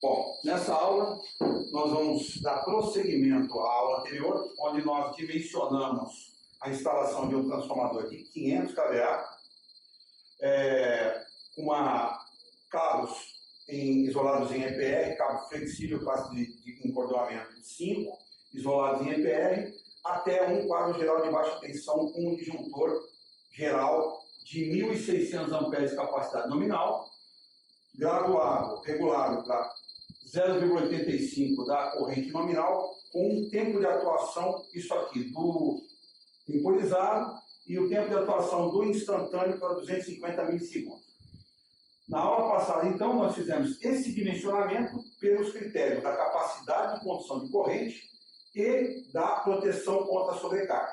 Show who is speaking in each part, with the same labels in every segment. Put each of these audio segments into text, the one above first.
Speaker 1: Bom, nessa aula nós vamos dar prosseguimento à aula anterior, onde nós dimensionamos a instalação de um transformador de 500 kVA, com cabos isolados em EPR, cabo flexível, classe de encordoamento 5, isolados em EPR, até um quadro geral de baixa tensão com um disjuntor geral de 1.600 amperes de capacidade nominal, graduado, regulado para 0,85 da corrente nominal, com um tempo de atuação, isso aqui, do temporizado, e o tempo de atuação do instantâneo para 250 milissegundos. Na aula passada, então, nós fizemos esse dimensionamento pelos critérios da capacidade de condução de corrente e da proteção contra a sobrecarga.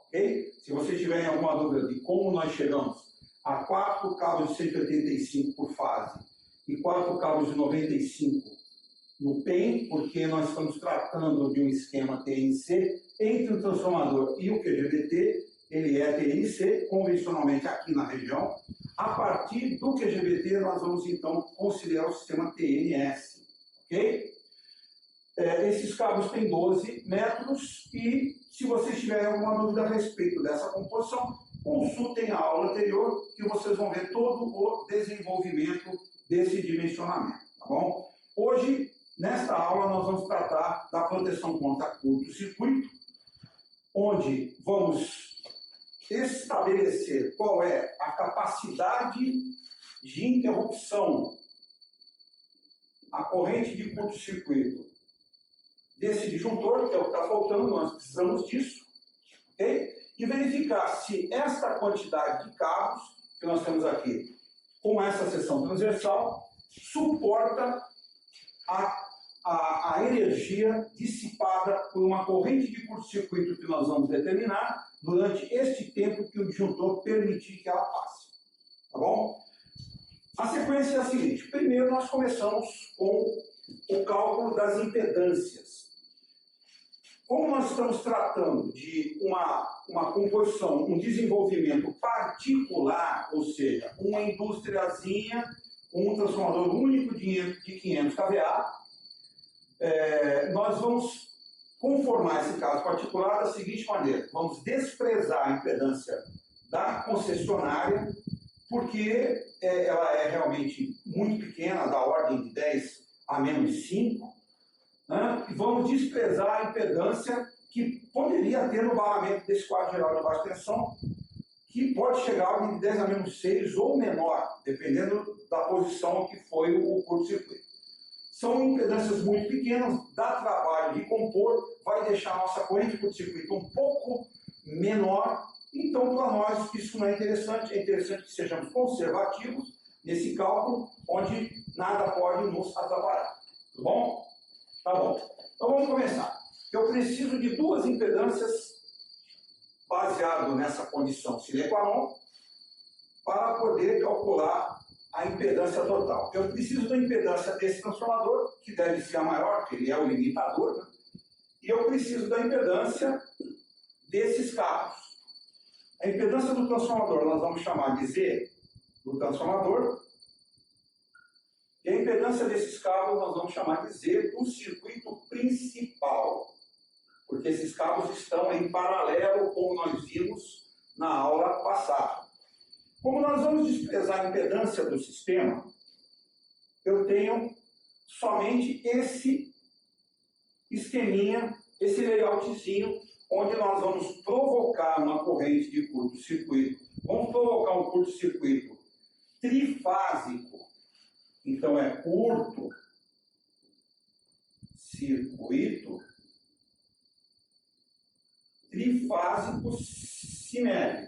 Speaker 1: Ok? Se vocês tiverem alguma dúvida de como nós chegamos a 4 cabos de 185 por fase e 4 cabos de 95 no PEM, porque nós estamos tratando de um esquema TNC entre o transformador e o QGBT, ele é TNC, convencionalmente aqui na região. A partir do QGBT, nós vamos então considerar o sistema TNS. Ok? Esses cabos têm 12 metros e, se vocês tiverem alguma dúvida a respeito dessa composição, consultem a aula anterior, que vocês vão ver todo o desenvolvimento desse dimensionamento. Tá bom? Hoje, nesta aula, nós vamos tratar da proteção contra curto-circuito, onde vamos estabelecer qual é a capacidade de interrupção à corrente de curto-circuito desse disjuntor, que é o que está faltando, nós precisamos disso, ok? E verificar se esta quantidade de cabos que nós temos aqui, com essa seção transversal, suporta a energia dissipada por uma corrente de curto-circuito que nós vamos determinar durante este tempo que o disjuntor permitir que ela passe. Tá bom? A sequência é a seguinte. Primeiro nós começamos com o cálculo das impedâncias. Como nós estamos tratando de uma composição, um desenvolvimento particular, ou seja, uma indústriazinha com um transformador único de 500 kVA, nós vamos conformar esse caso particular da seguinte maneira. Vamos desprezar a impedância da concessionária, porque ela é realmente muito pequena, da ordem de 10 a menos 5, né? E vamos desprezar a impedância que poderia ter no barramento desse quadro geral de baixa tensão, que pode chegar a ordem de 10 a menos 6 ou menor, dependendo da posição que foi o curto-circuito. São impedâncias muito pequenas, dá trabalho de compor, vai deixar a nossa corrente de curto-circuito um pouco menor. Então, para nós, isso não é interessante que sejamos conservativos nesse cálculo, onde nada pode nos atrapalhar. Tudo bom? Tá bom. Então, vamos começar. Eu preciso de duas impedâncias, baseado nessa condição sine qua non, para poder calcular a impedância total. Eu preciso da impedância desse transformador, que deve ser a maior, porque ele é o limitador, né? E eu preciso da impedância desses cabos. A impedância do transformador nós vamos chamar de Z do transformador, e a impedância desses cabos nós vamos chamar de Z do circuito principal, porque esses cabos estão em paralelo, como nós vimos na aula passada. Como nós vamos desprezar a impedância do sistema, eu tenho somente esse esqueminha, esse layoutzinho, onde nós vamos provocar uma corrente de curto-circuito. Vamos provocar um curto-circuito trifásico. Então é curto-circuito trifásico simétrico.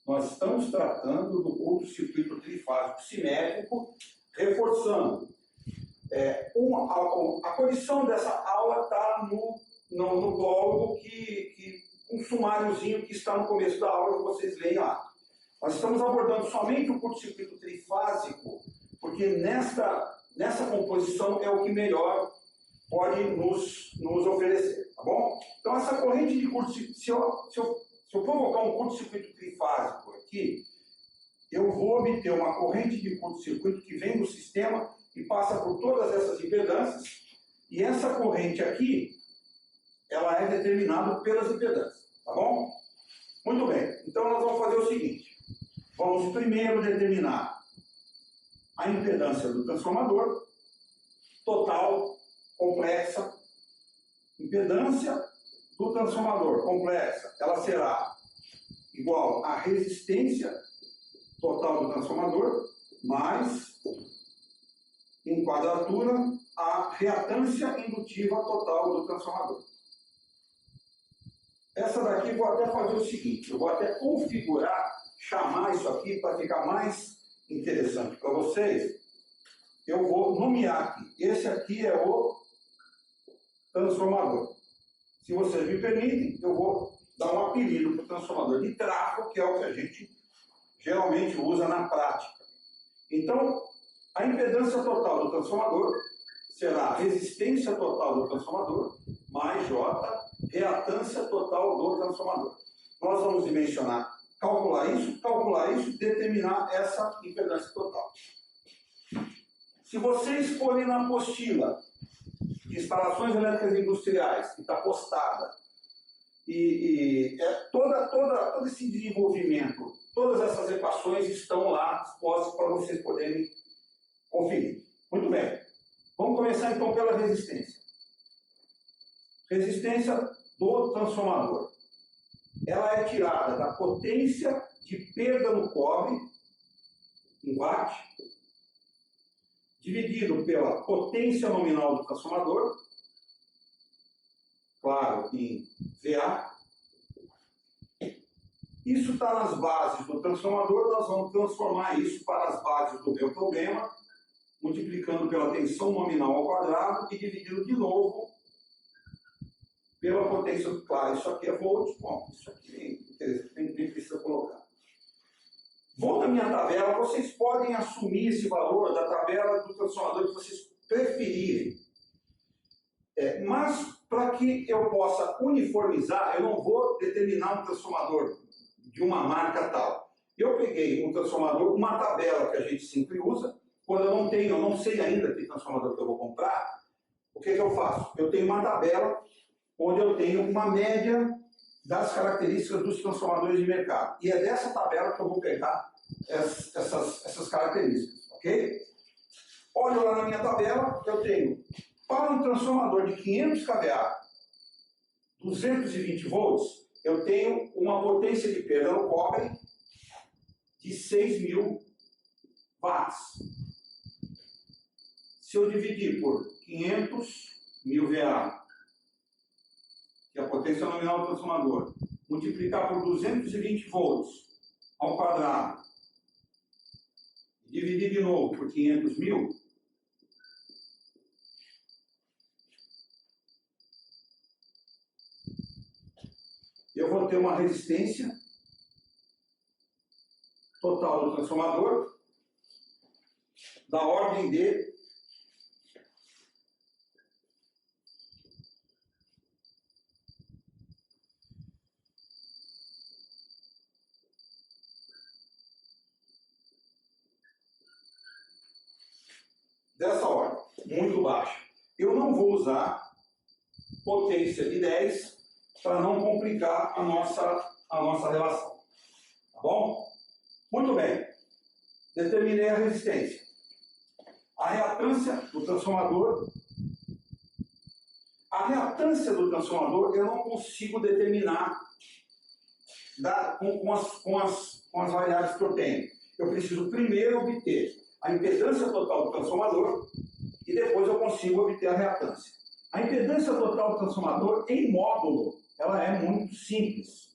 Speaker 1: Nós estamos tratando do curto-circuito trifásico simétrico, reforçando. A condição dessa aula está no prólogo, um sumáriozinho que está no começo da aula, que vocês leem lá. Nós estamos abordando somente o curto-circuito trifásico, porque nessa composição é o que melhor pode nos oferecer, tá bom? Então, essa corrente de curto-circuito, se eu provocar um curto-circuito trifásico aqui, eu vou obter uma corrente de curto-circuito que vem do sistema e passa por todas essas impedâncias, e essa corrente aqui, ela é determinada pelas impedâncias, tá bom? Muito bem, então nós vamos fazer o seguinte, vamos primeiro determinar a impedância do transformador, total, complexa, impedância do transformador complexa, ela será igual à resistência total do transformador, mais, em quadratura, a reatância indutiva total do transformador. Essa daqui eu vou até fazer o seguinte, eu vou até configurar, chamar isso aqui para ficar mais interessante para vocês. Eu vou nomear aqui. Esse aqui é o transformador. Se vocês me permitem, eu vou dar um apelido para o transformador de tráfego, que é o que a gente geralmente usa na prática. Então, a impedância total do transformador será a resistência total do transformador mais J, reatância total do transformador. Nós vamos dimensionar, calcular isso, determinar essa impedância total. Se vocês forem na apostila de instalações elétricas industriais, que está postada, todo esse desenvolvimento, todas essas equações estão lá expostas para vocês poderem conferir. Muito bem. Vamos começar então pela resistência. Resistência do transformador. Ela é tirada da potência de perda no cobre, em watt, dividido pela potência nominal do transformador, claro, em VA. Isso está nas bases do transformador, nós vamos transformar isso para as bases do meu problema, multiplicando pela tensão nominal ao quadrado e dividindo de novo pela potência. Claro, isso aqui é volt, bom, isso aqui nem precisa colocar. Vou na minha tabela, vocês podem assumir esse valor da tabela do transformador que vocês preferirem. Mas, para que eu possa uniformizar, eu não vou determinar um transformador de uma marca tal. Eu peguei um transformador, uma tabela que a gente sempre usa, quando eu não sei ainda que transformador que eu vou comprar, o que eu faço? Eu tenho uma tabela onde eu tenho uma média das características dos transformadores de mercado. E é dessa tabela que eu vou pegar essas características, ok? Olho lá na minha tabela, eu tenho, para um transformador de 500 kVA, 220 volts, eu tenho uma potência de perda no cobre de 6.000 watts. Se eu dividir por 500.000 VA, que é a potência nominal do transformador, multiplicar por 220 volts ao quadrado, dividir de novo por 500.000, eu vou ter uma resistência total do transformador da ordem de 10. Dessa ordem, muito baixa. Eu não vou usar potência de 10 para não complicar a nossa relação. Tá bom? Muito bem. Determinei a resistência. A reatância do transformador. A reatância do transformador eu não consigo determinar com as variáveis que eu tenho. Eu preciso primeiro obter a impedância total do transformador e depois eu consigo obter a reatância. A impedância total do transformador em módulo, ela é muito simples.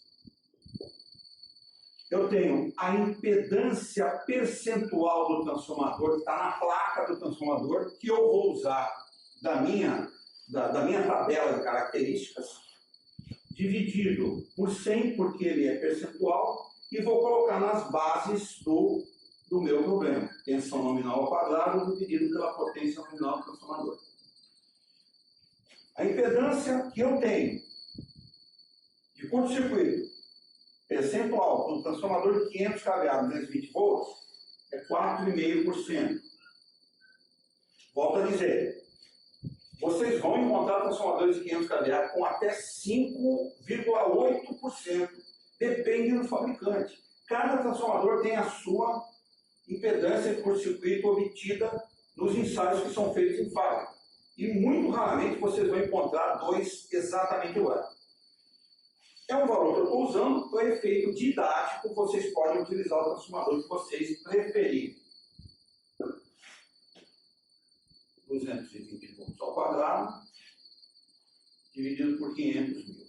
Speaker 1: Eu tenho a impedância percentual do transformador, que está na placa do transformador, que eu vou usar da minha tabela de características, dividido por 100, porque ele é percentual, e vou colocar nas bases do meu problema. Tensão nominal ao quadrado dividido pela potência nominal do transformador. A impedância que eu tenho de curto-circuito percentual do transformador de 500 kVA 220 volts é 4,5%. Volto a dizer, vocês vão encontrar transformadores de 500 kVA com até 5,8%. Depende do fabricante. Cada transformador tem a sua impedância por circuito obtida nos ensaios que são feitos em fábrica. E muito raramente vocês vão encontrar dois exatamente iguais. É um valor que eu estou usando para efeito didático, vocês podem utilizar o transformador que vocês preferirem. 220 volts ao quadrado, dividido por 500 mil.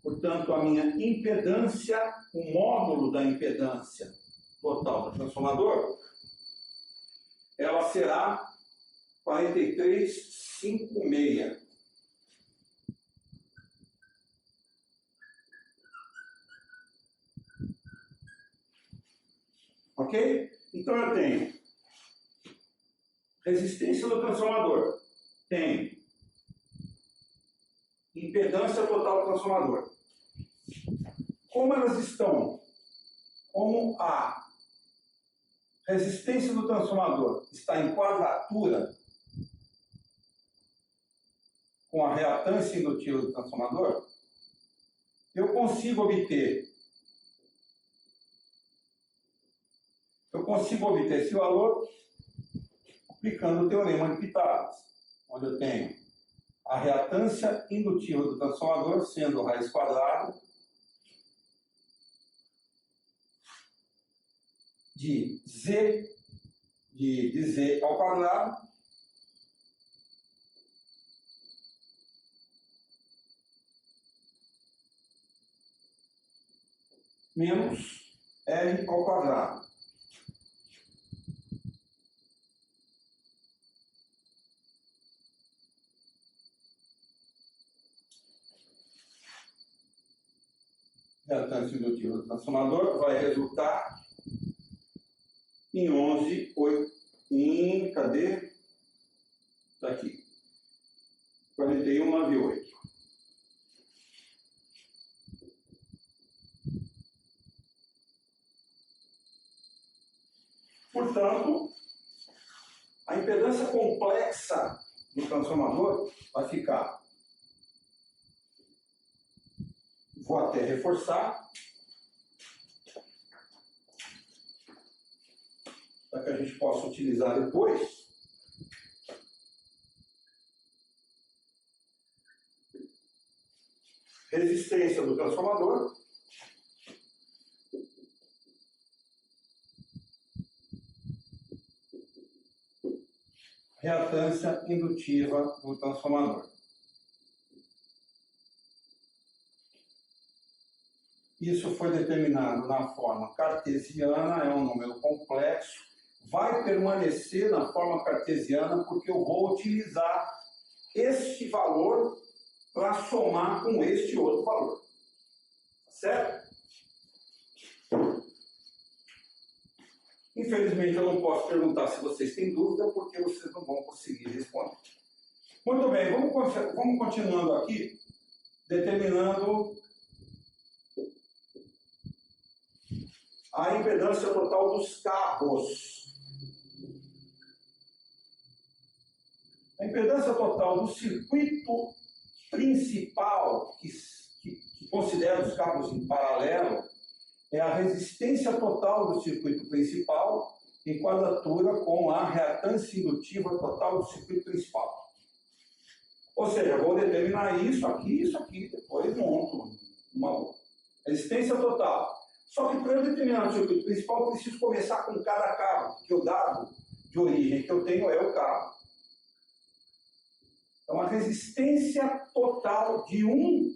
Speaker 1: Portanto, a minha impedância, o módulo da impedância total do transformador, ela será 43,56. Ok? Então eu tenho resistência do transformador, tenho impedância total do transformador. Como elas estão? Como a resistência do transformador está em quadratura com a reatância indutiva do transformador, eu consigo obter esse valor aplicando o teorema de Pitágoras, onde eu tenho a reatância indutiva do transformador sendo raiz quadrada de Z ao quadrado menos L ao quadrado. Reatância indutiva do transformador vai resultar em 11,8. Cadê? Está aqui. 41,98. Portanto, a impedância complexa do transformador vai ficar. Vou até reforçar, para que a gente possa utilizar depois. Resistência do transformador. Reatância indutiva do transformador. Isso foi determinado na forma cartesiana, é um número complexo, vai permanecer na forma cartesiana porque eu vou utilizar este valor para somar com este outro valor. Certo? Infelizmente eu não posso perguntar se vocês têm dúvida porque vocês não vão conseguir responder. Muito bem, vamos continuando aqui, determinando a impedância total dos cabos. A impedância total do circuito principal, que considera os cabos em paralelo, é a resistência total do circuito principal em quadratura com a reatância indutiva total do circuito principal. Ou seja, eu vou determinar isso aqui, depois monto uma outra. Resistência total. Só que para eu determinar o circuito principal, eu preciso começar com cada cabo, porque o dado de origem que eu tenho é o cabo. Então, a resistência total de um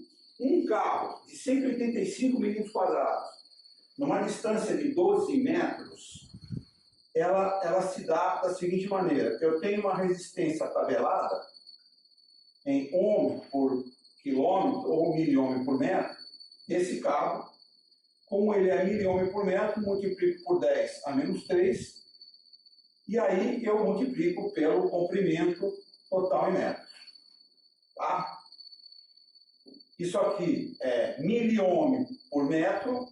Speaker 1: cabo de 185 milímetros quadrados, numa distância de 12 metros, ela se dá da seguinte maneira. Eu tenho uma resistência tabelada em ohm por quilômetro ou miliohm por metro. Esse cabo, como ele é miliohm por metro, multiplico por 10 a menos 3, e aí eu multiplico pelo comprimento total em metros. Tá? Isso aqui é miliohm por metro,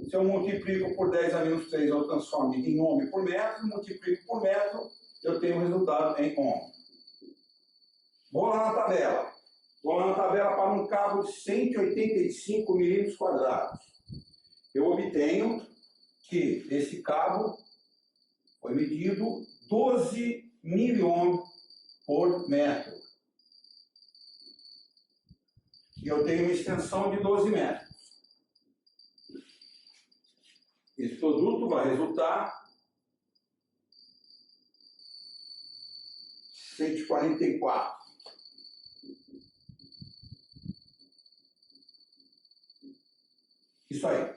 Speaker 1: Se eu multiplico por 10 a menos 3, eu transformo em ohm por metro, multiplico por metro, eu tenho o resultado em ohm. Vou lá na tabela. Vou lá na tabela para um cabo de 185 milímetros quadrados. Eu obtenho que esse cabo foi medido 12 miliohm por metro. E eu tenho uma extensão de 12 metros. Esse produto vai resultar 144. Isso aí.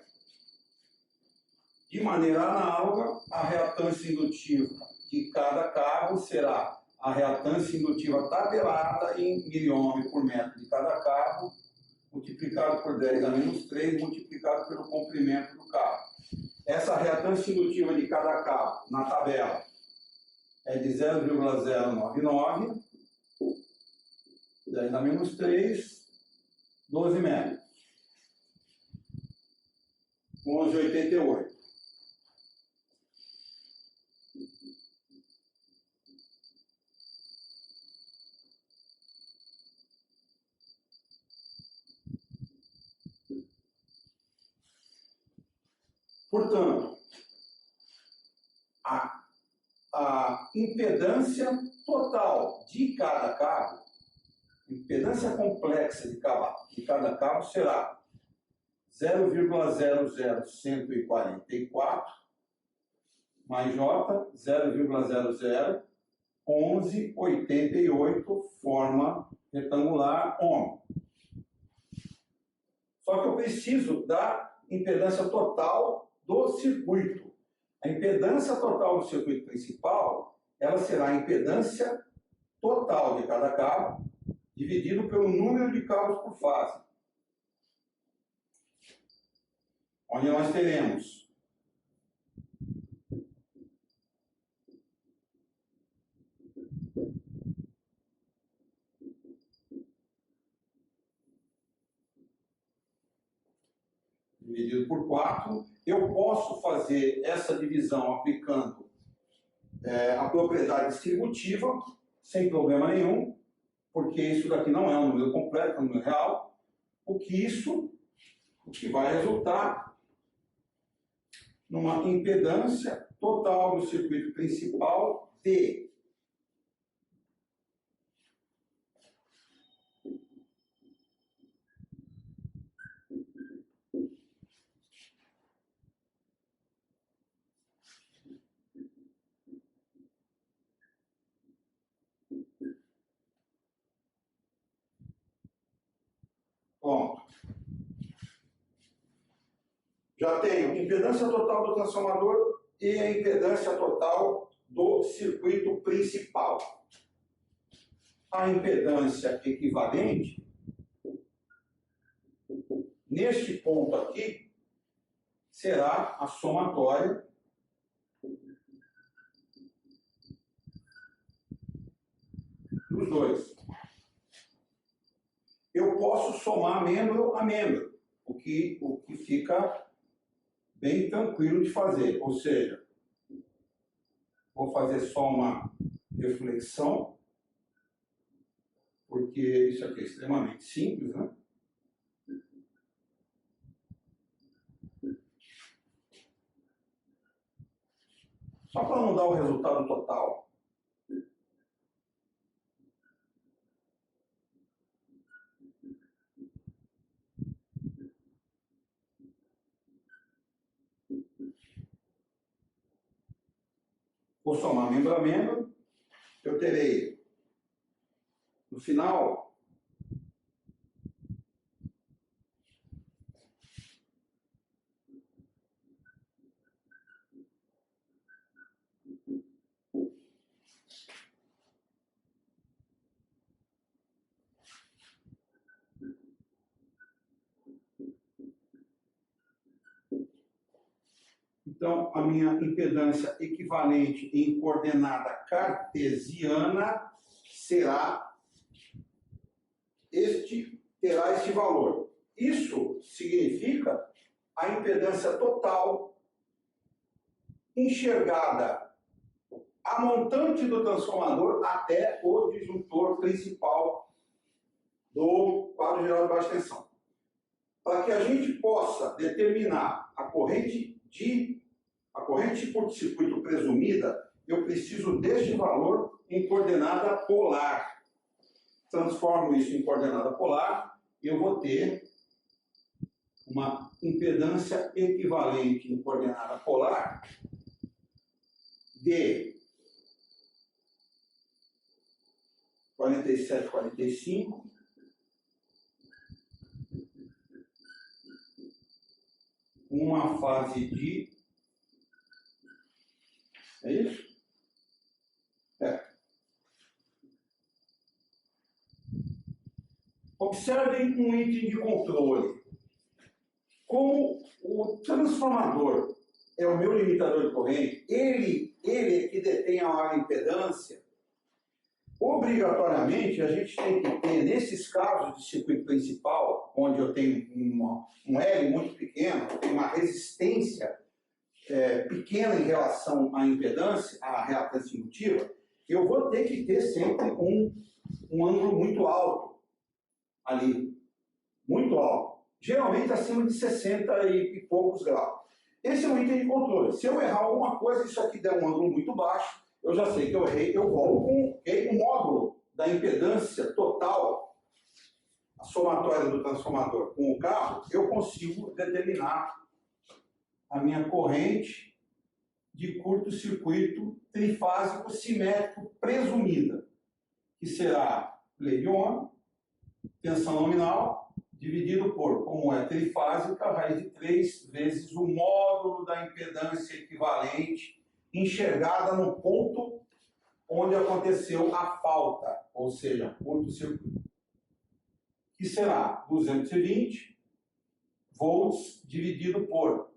Speaker 1: De maneira análoga, a reatância indutiva de cada cabo será a reatância indutiva tabelada em miliohm por metro de cada cabo, multiplicado por 10 a menos 3, multiplicado pelo comprimento do cabo. Essa reatância indutiva de cada cabo, na tabela, é de 0,099, 10 a menos 3, 12 metros. 11,88. Portanto, a impedância total de cada cabo, impedância complexa de cada cabo será 0,00144 mais J, 0,001188, forma retangular, ohm. Só que eu preciso da impedância total do circuito. A impedância total do circuito principal, ela será a impedância total de cada cabo, dividido pelo número de cabos por fase. Onde nós teremos dividido por 4, eu posso fazer essa divisão aplicando a propriedade distributiva, sem problema nenhum, porque isso daqui não é um número completo, é um número real, o que vai resultar numa impedância total do circuito principal de Pronto. Já tenho impedância total do transformador e a impedância total do circuito principal. A impedância equivalente, neste ponto aqui, será a somatória dos dois. Eu posso somar membro a membro, o que fica bem tranquilo de fazer. Ou seja, vou fazer só uma reflexão, porque isso aqui é extremamente simples, né? Só para não dar o resultado total. Vou somar membro a membro, eu terei, no final, então, a minha impedância equivalente em coordenada cartesiana terá este valor. Isso significa a a impedância total enxergada a montante do transformador até o disjuntor principal do quadro geral de baixa tensão. Para que a gente possa determinar a corrente de curto-circuito presumida, eu preciso deste valor em coordenada polar. Transformo isso em coordenada polar e eu vou ter uma impedância equivalente em coordenada polar de 47, 45, uma fase de... É isso? É. Observem um item de controle. Como o transformador é o meu limitador de corrente, ele é que detém a maior impedância, obrigatoriamente a gente tem que ter, nesses casos de circuito principal, onde eu tenho um L muito pequeno, tenho uma resistência pequena em relação à impedância, à reatância indutiva, eu vou ter que ter sempre um ângulo muito alto ali, muito alto, geralmente acima de 60 e poucos graus. Esse é um item de controle. Se eu errar alguma coisa, isso aqui der um ângulo muito baixo, eu já sei que eu errei, eu volto com o módulo da impedância total, a somatória do transformador com o carro, eu consigo determinar a minha corrente de curto-circuito trifásico simétrico presumida, que será lei de Ohm, tensão nominal, dividido por, como é trifásica, raiz de 3 vezes o módulo da impedância equivalente enxergada no ponto onde aconteceu a falta, ou seja, curto-circuito, que será 220 volts dividido por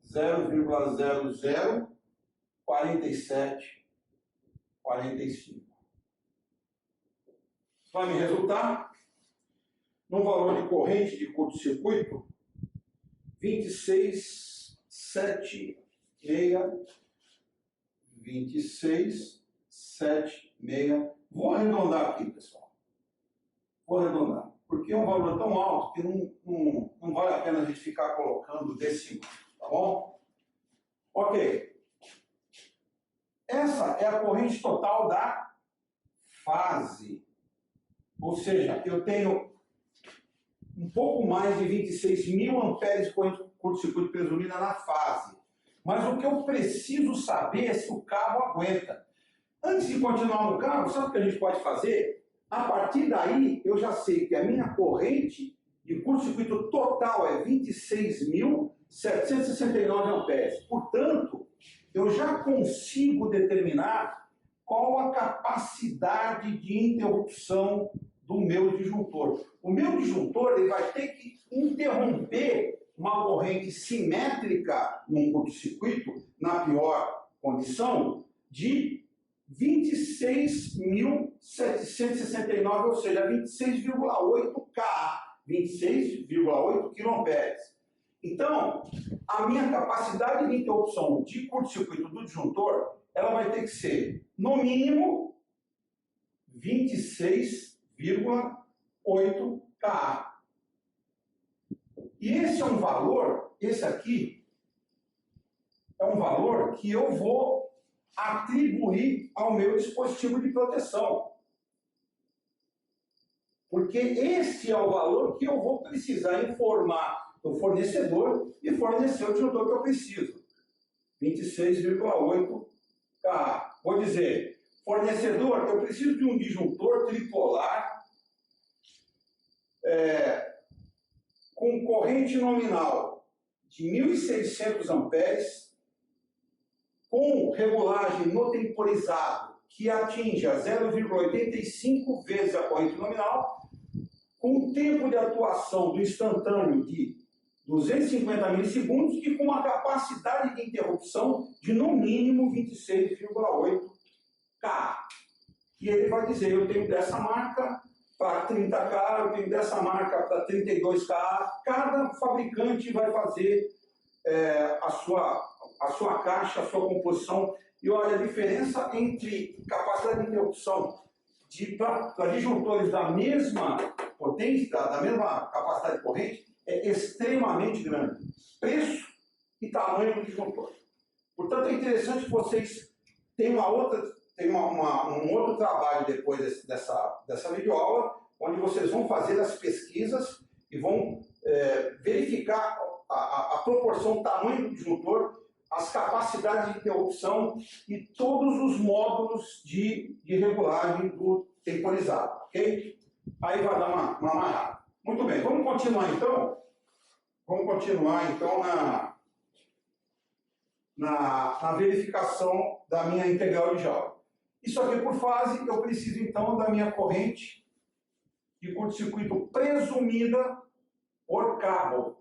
Speaker 1: 0,004745. Isso vai me resultar num valor de corrente de curto-circuito 26,76. Vou arredondar aqui, pessoal. Vou arredondar, porque é um valor tão alto que não vale a pena a gente ficar colocando decimal, tá bom? Ok. Essa é a corrente total da fase. Ou seja, eu tenho um pouco mais de 26 mil amperes de corrente curto-circuito presumida na fase. Mas o que eu preciso saber é se o carro aguenta. Antes de continuar no carro, sabe o que a gente pode fazer? A partir daí, eu já sei que a minha corrente de curto-circuito total é 26.769 amperes. Portanto, eu já consigo determinar qual a capacidade de interrupção do meu disjuntor. O meu disjuntor ele vai ter que interromper uma corrente simétrica num curto-circuito, na pior condição, de 26.769, ou seja, 26,8 kA, 26,8 kA. Então, a minha capacidade de interrupção de curto-circuito do disjuntor, ela vai ter que ser, no mínimo, 26,8 kA. E esse é um valor, esse aqui, é um valor que eu vou atribuir ao meu dispositivo de proteção. Porque esse é o valor que eu vou precisar informar do fornecedor e fornecer o disjuntor que eu preciso. 26,8 kA. Vou dizer, fornecedor, eu preciso de um disjuntor tripolar com corrente nominal de 1.600 amperes, com regulagem no temporizado que atinja 0,85 vezes a corrente nominal, com tempo de atuação do instantâneo de 250 milissegundos e com uma capacidade de interrupção de no mínimo 26,8 kA. E ele vai dizer, eu tenho dessa marca, para 30K, eu tenho dessa marca para 32K. Cada fabricante vai fazer a sua caixa, a sua composição. E olha, a diferença entre capacidade de interrupção para disjuntores da mesma potência, da mesma capacidade de corrente, é extremamente grande. Preço e tamanho do disjuntor. Portanto, é interessante que vocês tenham um outro trabalho depois dessa videoaula, onde vocês vão fazer as pesquisas e vão verificar a proporção, o tamanho do disjuntor, as capacidades de interrupção e todos os módulos de regulagem do temporizado, ok? Aí vai dar uma amarrada. Muito bem, vamos continuar então? Vamos continuar então na verificação da minha integral de Joule. Isso aqui por fase, eu preciso então da minha corrente de curto-circuito presumida por cabo.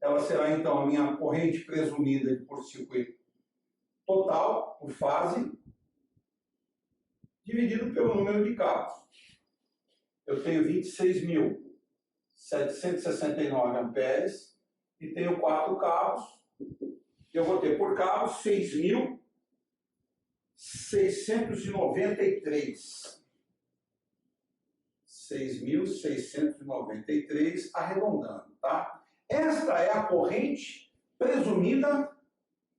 Speaker 1: Ela será então a minha corrente presumida de curto-circuito total, por fase, dividido pelo número de cabos. Eu tenho 26.769 amperes e tenho 4 cabos. Eu vou ter por cabo 6.693. 6.693, arredondando, tá? Esta é a corrente presumida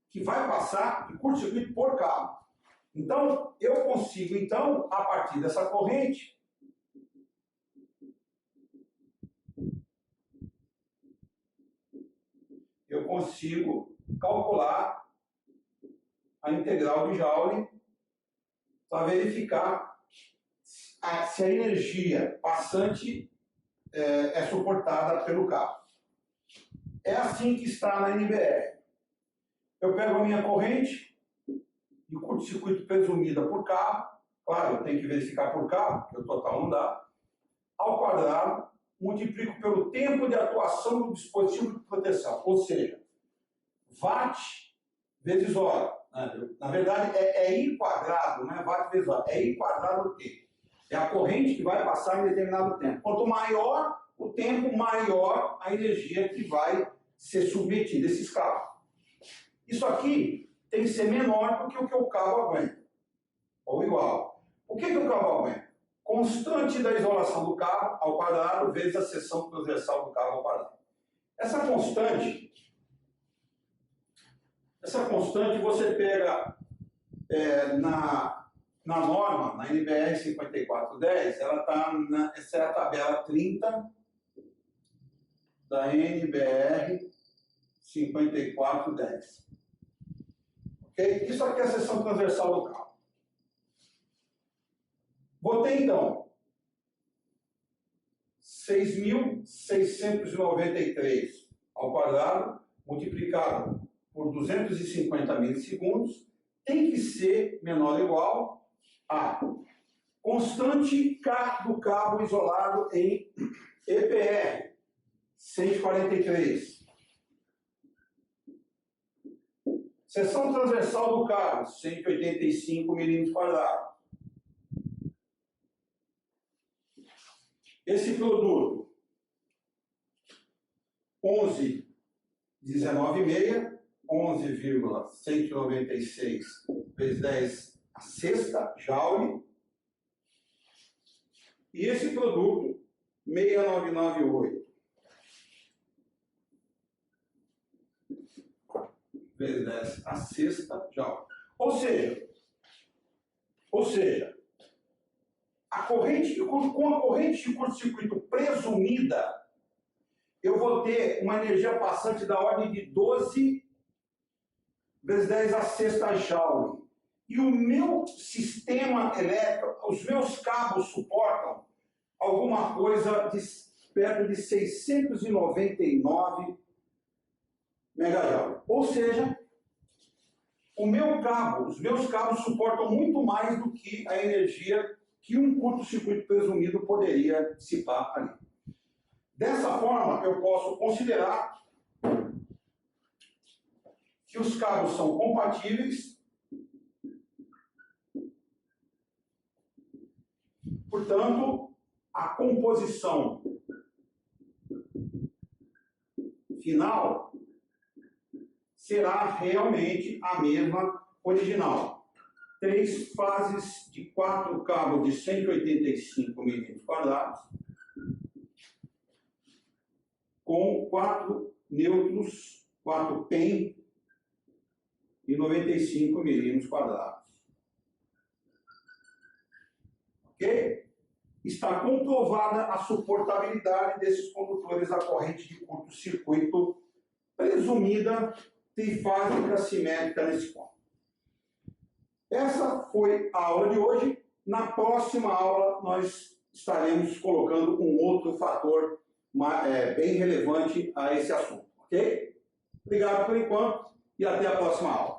Speaker 1: que vai passar de curto-circuito por cabo. Então, eu consigo, então, a partir dessa corrente, eu consigo calcular a integral de Joule para verificar se a energia passante é suportada pelo cabo. É assim que está na NBR. Eu pego a minha corrente de curto-circuito presumida por cabo, claro, eu tenho que verificar por cabo, porque o total não dá, ao quadrado, multiplico pelo tempo de atuação do dispositivo de proteção, ou seja, watt vezes hora. Na verdade, é I quadrado, não é watt vezes hora, é I quadrado o quê? É a corrente que vai passar em determinado tempo. Quanto maior o tempo, maior a energia que vai ser submetida a esses cabos. Isso aqui tem que ser menor do que o que o cabo aguenta, ou igual. O que o cabo aguenta? Constante da isolação do cabo ao quadrado vezes a seção transversal do cabo ao quadrado. Essa constante você pega na norma, na NBR 5410, ela está essa é a tabela 30 da NBR 5410. Ok? Isso aqui é a seção transversal do cabo. Vou ter então 6.693 ao quadrado multiplicado por 250 milissegundos tem que ser menor ou igual a constante K do cabo isolado em EPR 143. Seção transversal do cabo 185 milímetros quadrados. Esse produto 11,19,6, 11,196 vezes 10 a sexta Joule. E esse produto 6998 vezes 10 a sexta Joule. Ou seja, com a corrente de curto-circuito presumida, eu vou ter uma energia passante da ordem de 12 vezes 10 a sexta Joule. E o meu sistema elétrico, os meus cabos suportam alguma coisa perto de 699 megajoule. Ou seja, os meus cabos suportam muito mais do que a energia que um curto-circuito presumido poderia dissipar ali. Dessa forma, eu posso considerar que os cabos são compatíveis, Portanto, a composição final será realmente a mesma original. 3 fases de 4 cabos de 185 milímetros quadrados, com 4 nêutrons, 4 PEN de 95 milímetros quadrados. Ok? Está comprovada a suportabilidade desses condutores à corrente de curto-circuito presumida trifásica simétrica nesse ponto. Essa foi a aula de hoje. Na próxima aula nós estaremos colocando um outro fator bem relevante a esse assunto, ok? Obrigado por enquanto e até a próxima aula.